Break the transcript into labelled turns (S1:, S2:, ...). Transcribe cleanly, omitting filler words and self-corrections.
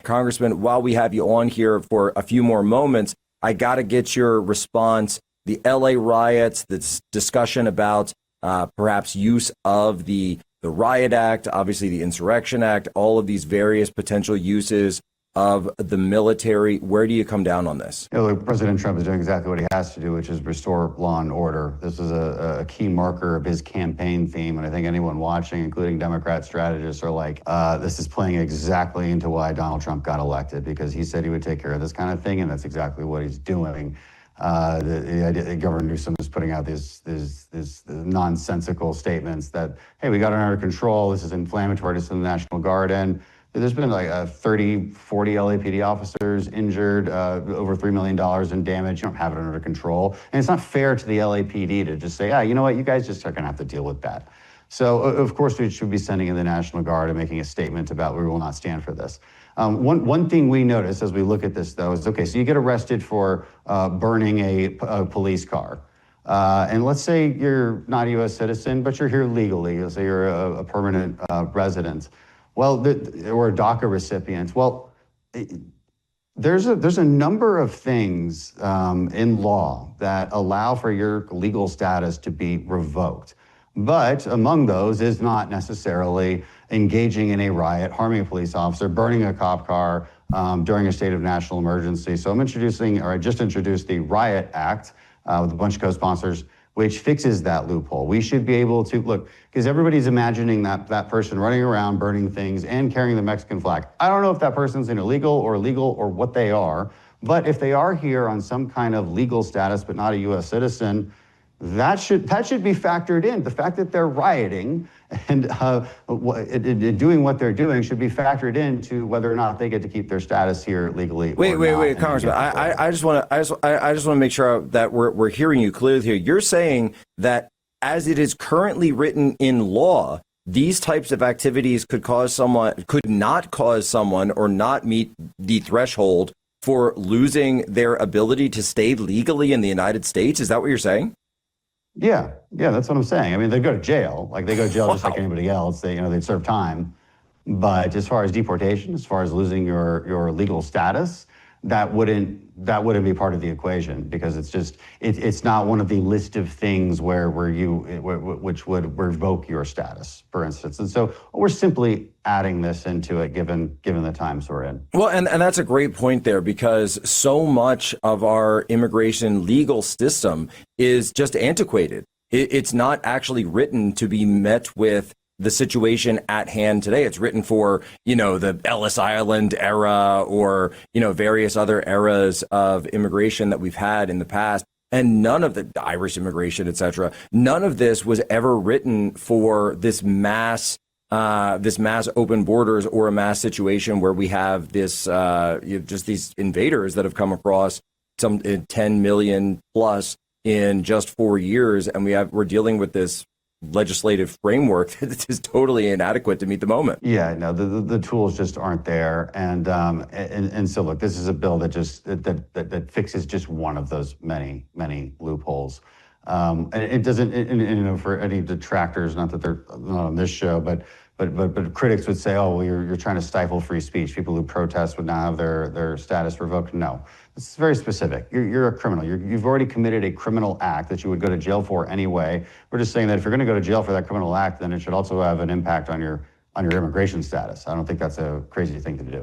S1: Congressman, while we have you on here for a few more moments, I got to get your response. The LA riots, this discussion about perhaps use of the Riot Act, obviously the Insurrection Act, all of these various potential uses of the military. Where do you come down on this?
S2: Look, President Trump is doing exactly what he has to do, which is restore law and order. This is a key marker of his campaign theme, and I think anyone watching, including Democrat strategists, are like, this is playing exactly into why Donald Trump got elected, because he said he would take care of this kind of thing, and that's exactly what he's doing. The idea that Governor Newsom is putting out these nonsensical statements that, hey, we got it under control, this is inflammatory to the National Guard, and there's been like 30, 40 LAPD officers injured, over $3 million in damage. You don't have it under control. And it's not fair to the LAPD to just say, you know what, you guys just are going to have to deal with that. So, of course, we should be sending in the National Guard and making a statement about we will not stand for this. One thing we notice as we look at this, though, is, okay, so you get arrested for burning a police car. And let's say you're not a U.S. citizen, but you're here legally. Let's say you're a permanent resident. Well, or a DACA recipient. Well, there's a number of things in law that allow for your legal status to be revoked. But among those is not necessarily engaging in a riot, harming a police officer, burning a cop car during a state of national emergency. So I just introduced the Riot Act with a bunch of co-sponsors, which fixes that loophole. We should be able to, look, because everybody's imagining that person running around burning things and carrying the Mexican flag. I don't know if that person's an illegal or legal or what they are, but if they are here on some kind of legal status but not a U.S. citizen, that should be factored in. The fact that they're rioting and doing what they're doing should be factored into whether or not they get to keep their status here legally.
S1: Wait, Congressman. I just want to make sure that we're hearing you clearly here. You're saying that as it is currently written in law, these types of activities could not cause someone or not meet the threshold for losing their ability to stay legally in the United States. Is that what you're saying?
S2: Yeah, that's what I'm saying. I mean, they go to jail. Like, they go to jail just like anybody else. They'd serve time. But as far as deportation, as far as losing your legal status, that wouldn't be part of the equation, because it's not one of the list of things which would revoke your status, for instance. And so we're simply adding this into it, given the times we're in.
S1: Well, and that's a great point there, because so much of our immigration legal system is just antiquated. It's not actually written to be met with the situation at hand today. It's written for, the Ellis Island era or, various other eras of immigration that we've had in the past. And none of the Irish immigration, et cetera, none of this was ever written for this mass open borders or a mass situation where we have this, just these invaders that have come across some 10 million plus in just 4 years. And we're dealing with this legislative framework that is totally inadequate to meet the moment.
S2: Yeah, no, the tools just aren't there, and so look, this is a bill that fixes just one of those many loopholes, and it doesn't. For any detractors, not that they're not on this show, but critics would say, oh, well, you're trying to stifle free speech. People who protest would now have their status revoked. No, it's very specific. You're a criminal. You've already committed a criminal act that you would go to jail for anyway. We're just saying that if you're going to go to jail for that criminal act, then it should also have an impact on your immigration status. I don't think that's a crazy thing to do.